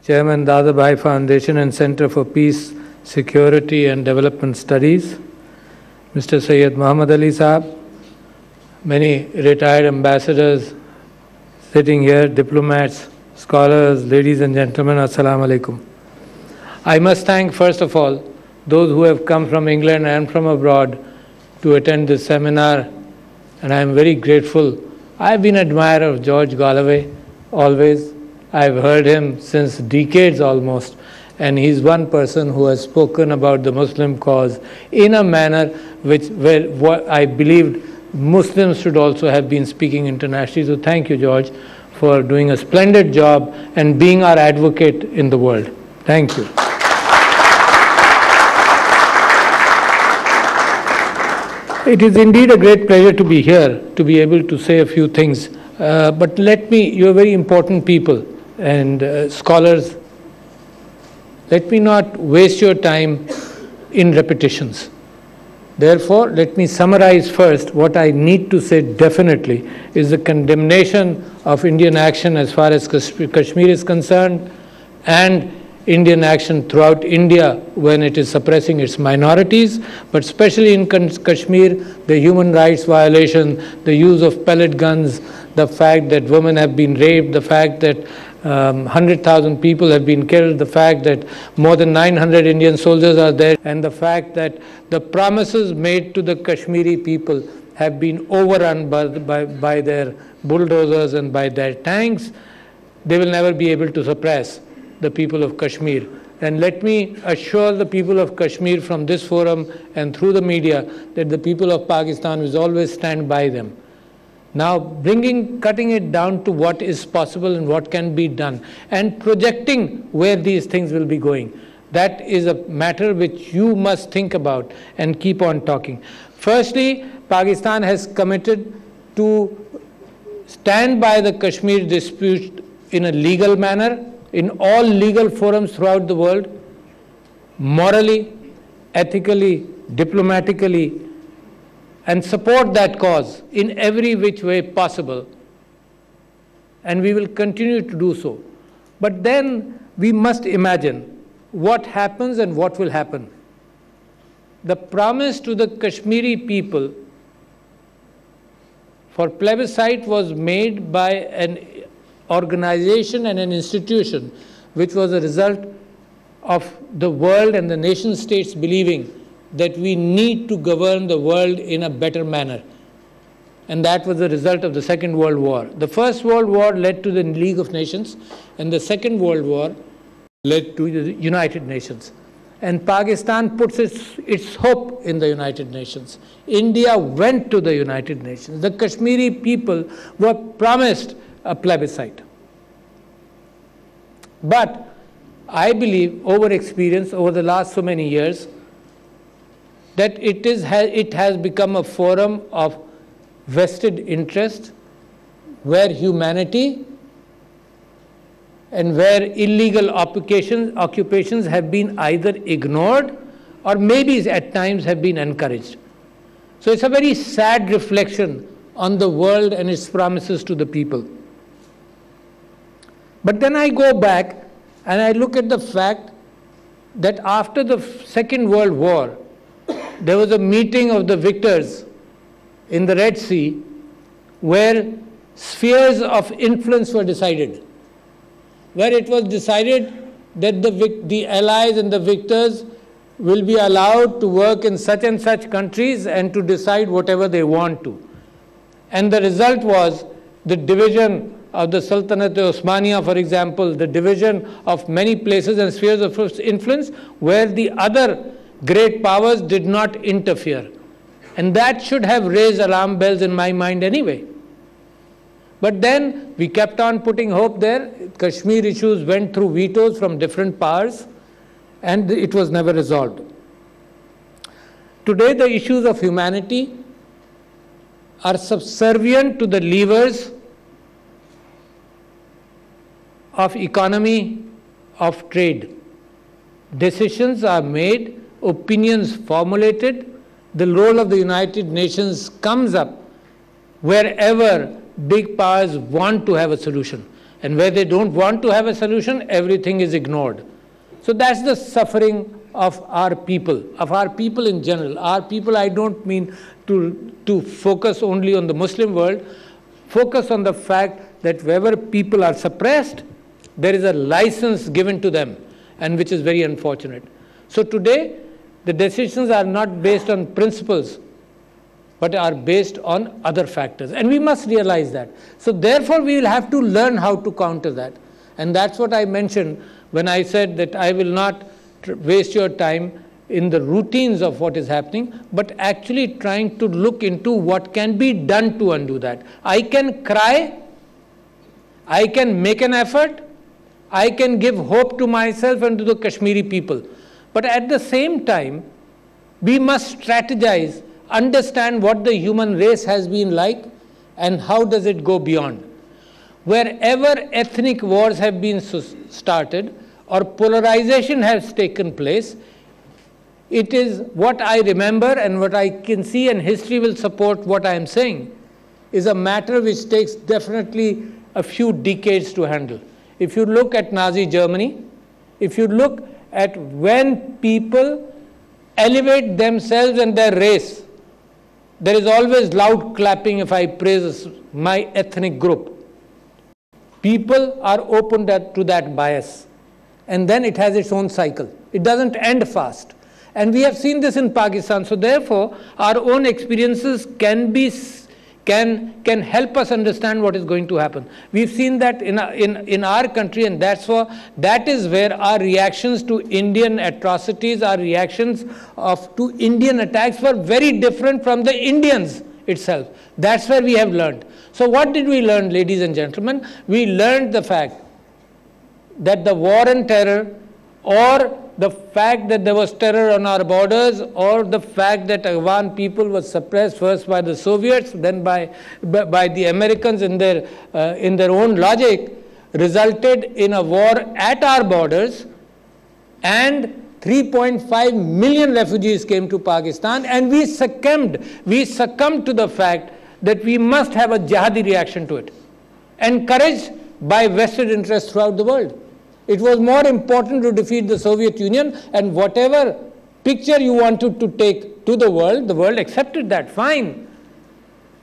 Chairman Dadabhai Foundation and Center for Peace, Security and Development Studies, Mr. Sayyid Muhammad Ali Saab, many retired ambassadors sitting here, diplomats, scholars, ladies and gentlemen, Assalamu alaikum. I must thank first of all those who have come from England and from abroad to attend this seminar, and I am very grateful. I have been an admirer of George Galloway always. I have heard him since decades almost, and he's one person who has spoken about the Muslim cause in a manner where I believed Muslims should also have been speaking internationally. So thank you, George, for doing a splendid job and being our advocate in the world. Thank you. It is indeed a great pleasure to be here, to be able to say a few things. But you are very important people and scholars. Let me not waste your time in repetitions. Therefore, let me summarize first. What I need to say definitely is the condemnation of Indian action as far as Kashmir is concerned, and Indian action throughout India when it is suppressing its minorities, but especially in Kashmir, the human rights violation, the use of pellet guns, the fact that women have been raped, the fact that 100,000 people have been killed, the fact that more than 900 Indian soldiers are there, and the fact that the promises made to the Kashmiri people have been overrun by their bulldozers and by their tanks. They will never be able to suppress the people of Kashmir. And let me assure the people of Kashmir from this forum and through the media that the people of Pakistan will always stand by them. Now, cutting it down to what is possible and what can be done, and projecting where these things will be going. That is a matter which you must think about and keep on talking. Firstly, Pakistan has committed to stand by the Kashmir dispute in a legal manner, in all legal forums throughout the world, morally, ethically, diplomatically, and support that cause in every which way possible. And we will continue to do so. But then we must imagine what happens and what will happen. The promise to the Kashmiri people for plebiscite was made by an organization and an institution which was a result of the world and the nation states believing that we need to govern the world in a better manner. And that was the result of the Second World War. The First World War led to the League of Nations, and the Second World War led to the United Nations. And Pakistan puts its hope in the United Nations. India went to the United Nations. The Kashmiri people were promised a plebiscite. But I believe, over experience, over the last so many years, that it has become a forum of vested interest where humanity and where illegal occupations have been either ignored or maybe at times have been encouraged. So it's a very sad reflection on the world and its promises to the people. But then I go back and I look at the fact that after the Second World War, there was a meeting of the victors in the Red Sea where spheres of influence were decided, where it was decided that the allies and the victors will be allowed to work in such and such countries and to decide whatever they want to. And the result was the division of the Sultanate-e-Osmania, for example, the division of many places and spheres of influence where the other great powers did not interfere. And that should have raised alarm bells in my mind anyway. But then we kept on putting hope there. Kashmir issues went through vetoes from different powers, and it was never resolved. Today, the issues of humanity are subservient to the levers of economy, of trade. Decisions are made, opinions formulated. The role of the United Nations comes up wherever big powers want to have a solution. And where they don't want to have a solution, everything is ignored. So that's the suffering of our people in general. Our people, I don't mean to focus only on the Muslim world, focus on the fact that wherever people are suppressed, there is a license given to them, and which is very unfortunate. So today, the decisions are not based on principles, but are based on other factors. And we must realize that. So therefore, we will have to learn how to counter that. And that's what I mentioned when I said that I will not waste your time in the routines of what is happening, but actually trying to look into what can be done to undo that. I can cry, I can make an effort, I can give hope to myself and to the Kashmiri people. But at the same time, we must strategize, understand what the human race has been like and how does it go beyond. Wherever ethnic wars have been started or polarization has taken place, it is what I remember and what I can see, and history will support what I am saying, is a matter which takes definitely a few decades to handle. If you look at Nazi Germany, if you look at when people elevate themselves and their race, there is always loud clapping if I praise my ethnic group. People are open to that bias, and then it has its own cycle. It doesn't end fast. And we have seen this in Pakistan. So therefore, our own experiences can help us understand what is going to happen. We've seen that in our country, and that is where our reactions to Indian atrocities, our reactions to Indian attacks were very different from the Indians itself. That's where we have learned. So what did we learn, ladies and gentlemen? We learned the fact that the war on terror, or the fact that there was terror on our borders, or the fact that Afghan people were suppressed first by the Soviets, then by the Americans in their own logic, resulted in a war at our borders, and 3.5 million refugees came to Pakistan, and we succumbed to the fact that we must have a jihadi reaction to it, encouraged by vested interests throughout the world. It was more important to defeat the Soviet Union, and whatever picture you wanted to take to the world accepted that, fine.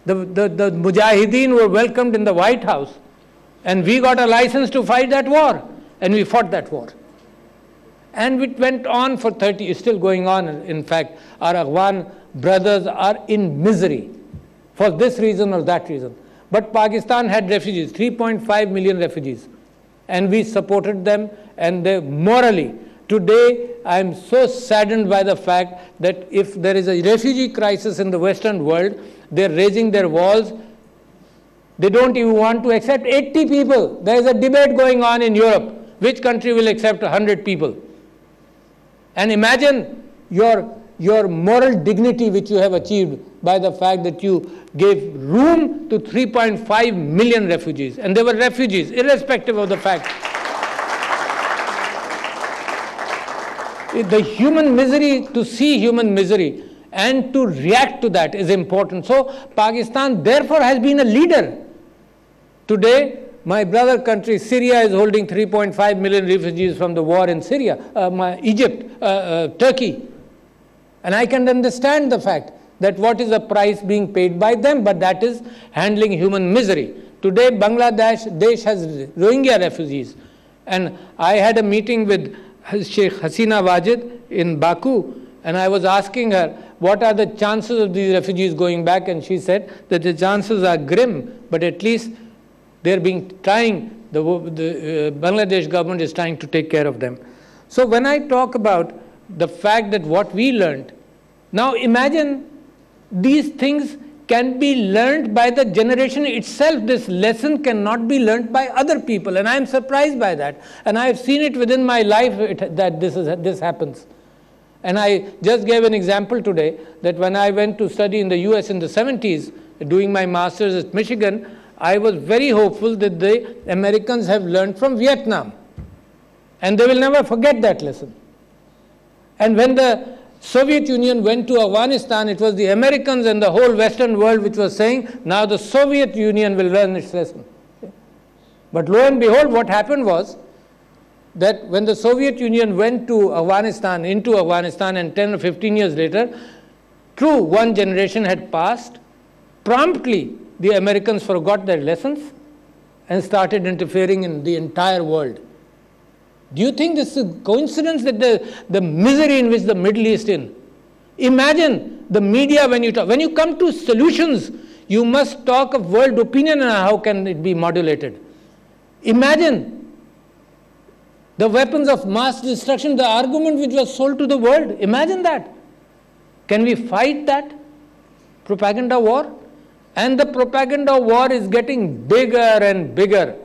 The Mujahideen were welcomed in the White House, and we got a license to fight that war, and we fought that war. And it went on for 30, it's still going on. In fact, our Afghan brothers are in misery for this reason or that reason. But Pakistan had refugees, 3.5 million refugees. And we supported them, and they morally. Today, I am so saddened by the fact that if there is a refugee crisis in the Western world, they are raising their walls. They don't even want to accept 80 people. There is a debate going on in Europe. Which country will accept 100 people? And imagine your moral dignity which you have achieved by the fact that you gave room to 3.5 million refugees. And they were refugees, irrespective of the fact. The human misery, to see human misery and to react to that is important. So Pakistan therefore has been a leader. Today, my brother country, Syria, is holding 3.5 million refugees from the war in Syria, Egypt, Turkey. And I can understand the fact that what is the price being paid by them, but that is handling human misery. Today, Bangladesh has Rohingya refugees. And I had a meeting with Sheikh Hasina Wajid in Baku, and I was asking her, what are the chances of these refugees going back? And she said that the chances are grim, but at least they're trying, the Bangladesh government is trying to take care of them. So when I talk about the fact that what we learned, now imagine these things can be learned by the generation itself. This lesson cannot be learned by other people, and I am surprised by that. And I have seen it within my life that this happens. And I just gave an example today that when I went to study in the US in the 70s, doing my master's at Michigan, I was very hopeful that the Americans have learned from Vietnam. And they will never forget that lesson. And when the Soviet Union went to Afghanistan, it was the Americans and the whole Western world which was saying, now the Soviet Union will learn its lesson. But lo and behold, what happened was that when the Soviet Union went to Afghanistan, into Afghanistan, and 10 or 15 years later, true, one generation had passed, promptly the Americans forgot their lessons and started interfering in the entire world. Do you think this is a coincidence that the misery in which the Middle East is in? Imagine the media when you talk. When you come to solutions, you must talk of world opinion and how can it be modulated. Imagine the weapons of mass destruction, the argument which was sold to the world. Imagine that. Can we fight that propaganda war? And the propaganda war is getting bigger and bigger.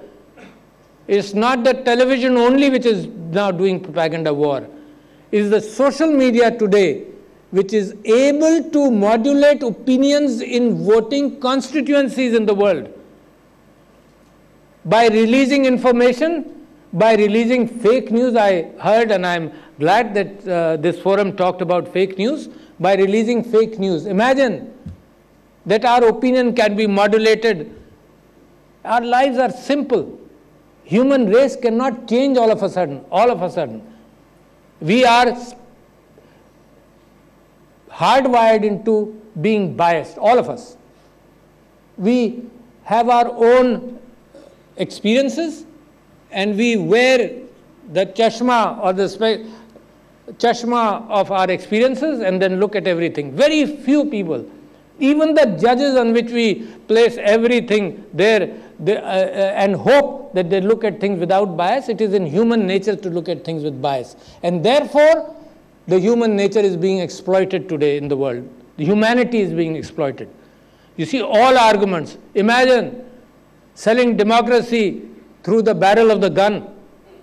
It's not the television only which is now doing propaganda war. It is the social media today which is able to modulate opinions in voting constituencies in the world. By releasing information, by releasing fake news, I heard, and I'm glad that this forum talked about fake news, by releasing fake news. Imagine that our opinion can be modulated. Our lives are simple. Human race cannot change all of a sudden. All of a sudden. We are hardwired into being biased, all of us. We have our own experiences and we wear the chashma or the chashma of our experiences and then look at everything. Very few people, even the judges on which we place everything there and hope that they look at things without bias, it is in human nature to look at things with bias. And therefore, the human nature is being exploited today in the world. The humanity is being exploited. You see all arguments. Imagine selling democracy through the barrel of the gun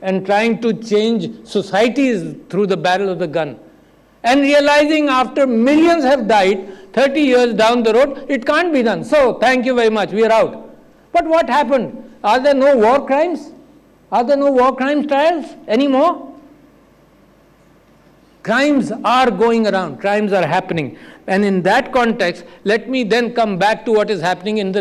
and trying to change societies through the barrel of the gun. And realizing after millions have died, 30 years down the road, it can't be done. So, thank you very much, we are out. But what happened? Are there no war crimes? Are there no war crimes trials anymore? Crimes are going around, crimes are happening. And in that context, let me then come back to what is happening in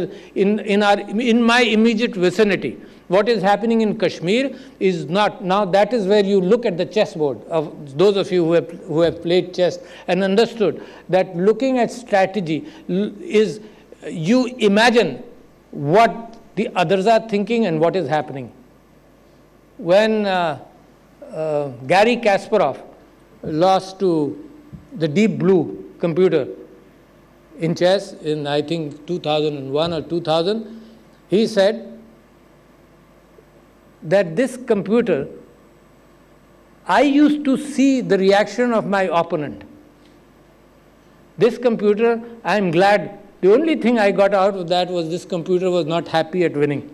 my immediate vicinity. What is happening in Kashmir is not, now that is where you look at the chessboard of those of you who have played chess and understood that looking at strategy is, you imagine what the others are thinking and what is happening. When Garry Kasparov lost to the Deep Blue computer in chess in I think 2001 or 2000, he said that this computer, I used to see the reaction of my opponent. This computer, I am glad, the only thing I got out of that was this computer was not happy at winning.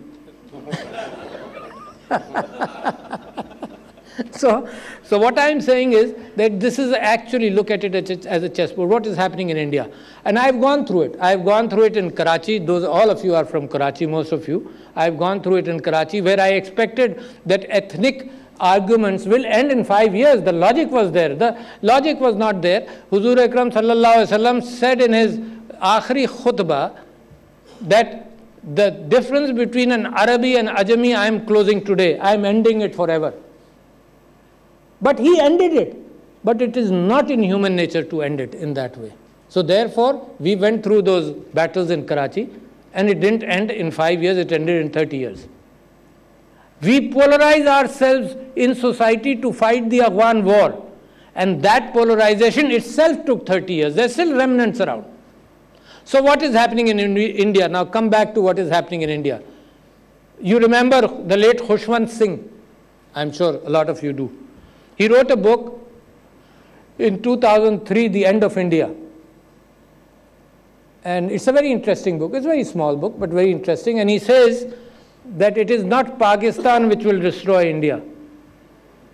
So what I am saying is that this is actually, look at it as a chessboard. What is happening in India? And I have gone through it. I have gone through it in Karachi. All of you are from Karachi, most of you. I have gone through it in Karachi, where I expected that ethnic arguments will end in 5 years. The logic was there. The logic was not there. Huzur Akram sallallahu alaihi wasallam said in his Akhri khutbah that the difference between an Arabi and Ajami I am closing today. I am ending it forever. But he ended it. But it is not in human nature to end it in that way. So therefore, we went through those battles in Karachi and it didn't end in 5 years, it ended in 30 years. We polarize ourselves in society to fight the Afghan war. And that polarization itself took 30 years. There are still remnants around. So what is happening in India? Now come back to what is happening in India. You remember the late Khushwant Singh. I'm sure a lot of you do. He wrote a book in 2003, The End of India. And it's a very interesting book. It's a very small book, but very interesting. And he says that it is not Pakistan which will destroy India.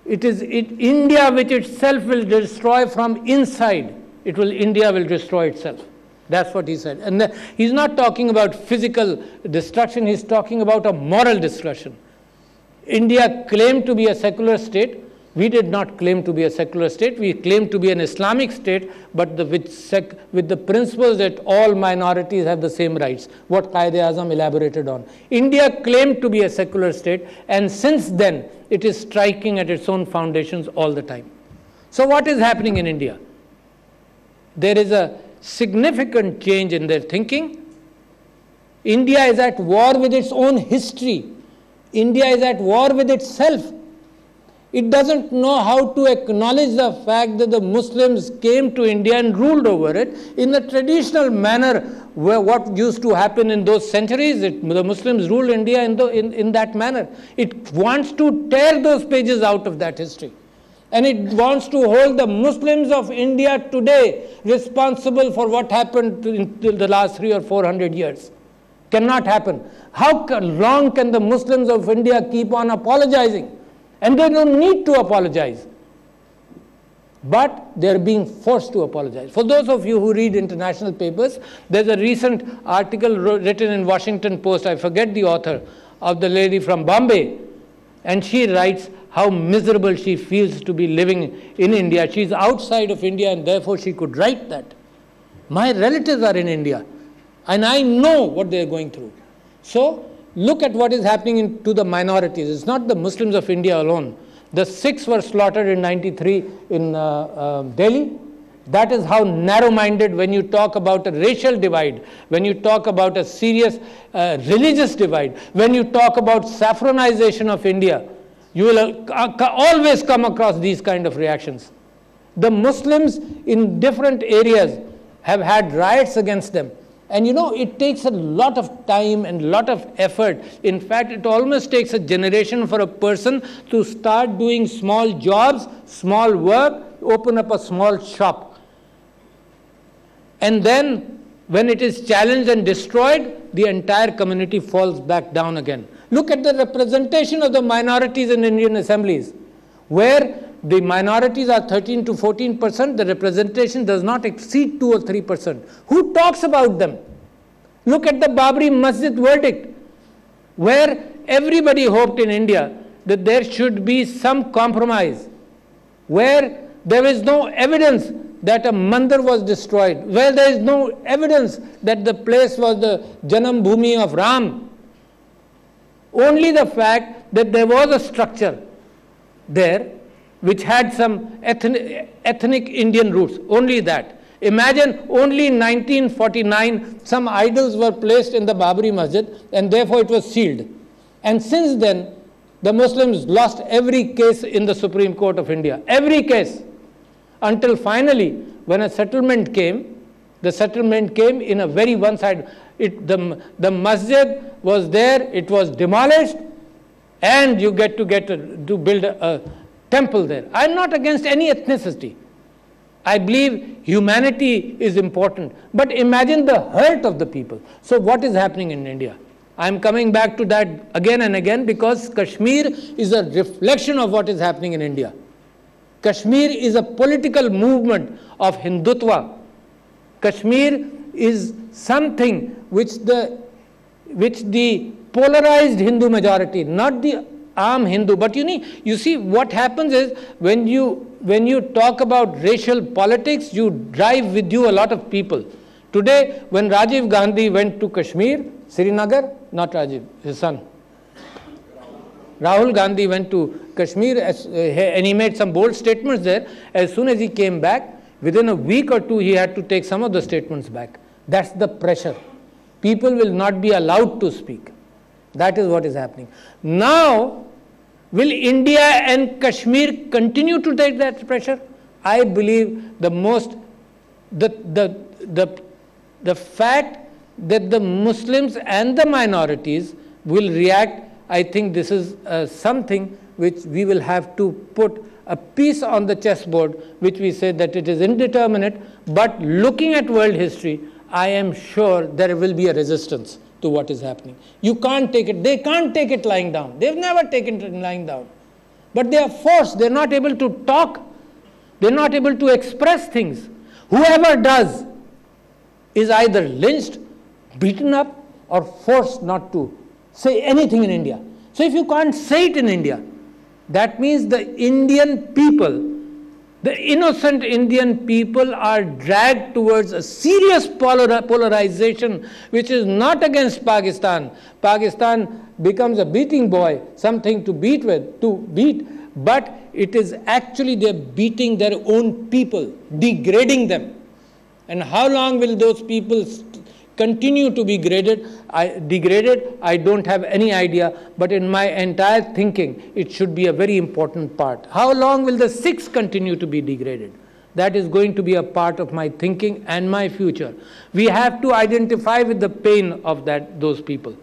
It is India which itself will destroy from inside. India will destroy itself. That's what he said. And he's not talking about physical destruction. He's talking about a moral destruction. India claimed to be a secular state, We did not claim to be a secular state. We claimed to be an Islamic state, but with the principles that all minorities have the same rights, what Qaid-e-Azam elaborated on. India claimed to be a secular state, and since then, it is striking at its own foundations all the time. So what is happening in India? There is a significant change in their thinking. India is at war with its own history. India is at war with itself. It doesn't know how to acknowledge the fact that the Muslims came to India and ruled over it in the traditional manner where what used to happen in those centuries. The Muslims ruled India in that manner. It wants to tear those pages out of that history. And it wants to hold the Muslims of India today responsible for what happened in the last 300 or 400 years. Cannot happen. How long can the Muslims of India keep on apologizing? And they don't need to apologize. But they're being forced to apologize. For those of you who read international papers, there's a recent article written in Washington Post, I forget the author, of the lady from Bombay. And she writes how miserable she feels to be living in India. She's outside of India and therefore she could write that. My relatives are in India and I know what they're going through. So, look at what is happening to the minorities. It's not the Muslims of India alone. The Sikhs were slaughtered in 93 in Delhi. That is how narrow-minded when you talk about a racial divide, when you talk about a serious religious divide, when you talk about saffronization of India, you will always come across these kind of reactions. The Muslims in different areas have had riots against them. And you know, it takes a lot of time and a lot of effort. In fact, it almost takes a generation for a person to start doing small jobs, small work, open up a small shop. And then, when it is challenged and destroyed, the entire community falls back down again. Look at the representation of the minorities in Indian assemblies, where the minorities are 13 to 14%, the representation does not exceed 2 or 3%. Who talks about them? Look at the Babri Masjid verdict, where everybody hoped in India that there should be some compromise, where there is no evidence that a mandir was destroyed, where there is no evidence that the place was the Janam Bhumi of Ram. Only the fact that there was a structure there which had some ethnic Indian roots, only that. Imagine only in 1949 some idols were placed in the Babri Masjid and therefore it was sealed. And since then the Muslims lost every case in the Supreme Court of India, every case, until finally when a settlement came, the settlement came in a very one-sided. The masjid was there, it was demolished, and you get to build a temple there. I am not against any ethnicity. I believe humanity is important. But imagine the hurt of the people. So what is happening in India? I am coming back to that again and again because Kashmir is a reflection of what is happening in India. Kashmir is a political movement of Hindutva. Kashmir is something which the polarized Hindu majority, not the Aam Hindu, but you see what happens is when you talk about racial politics, you drive with you a lot of people. Today, when Rajiv Gandhi went to Kashmir, Srinagar, not Rajiv, his son, Rahul Gandhi went to Kashmir and he made some bold statements there. As soon as he came back, within a week or two, he had to take some of the statements back. That's the pressure. People will not be allowed to speak. That is what is happening. Now, will India and Kashmir continue to take that pressure? I believe the fact that the Muslims and the minorities will react, I think this is something which we will have to put a piece on the chessboard, which we say that it is indeterminate, but looking at world history, I am sure there will be a resistance to what is happening. You can't take it, they can't take it lying down. They've never taken it lying down. But they are forced, they're not able to talk, they're not able to express things. Whoever does is either lynched, beaten up, or forced not to say anything in India. So if you can't say it in India, That means the Indian people, the innocent Indian people, are dragged towards a serious polarization which is not against Pakistan. Pakistan becomes a beating boy, something to beat, but it is actually they're beating their own people, degrading them. And how long will those people continue to be degraded? I don't have any idea, but in my entire thinking, it should be a very important part. How long will the Sikhs continue to be degraded? That is going to be a part of my thinking and my future. We have to identify with the pain of those people.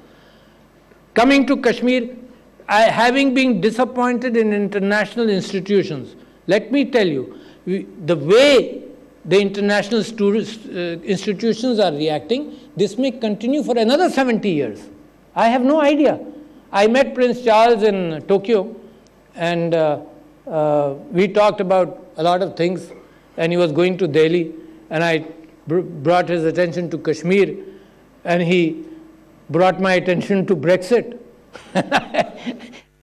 Coming to Kashmir, having been disappointed in international institutions, let me tell you, the way the international institutions are reacting, this may continue for another 70 years. I have no idea. I met Prince Charles in Tokyo, and we talked about a lot of things, and he was going to Delhi, and I brought his attention to Kashmir, and he brought my attention to Brexit.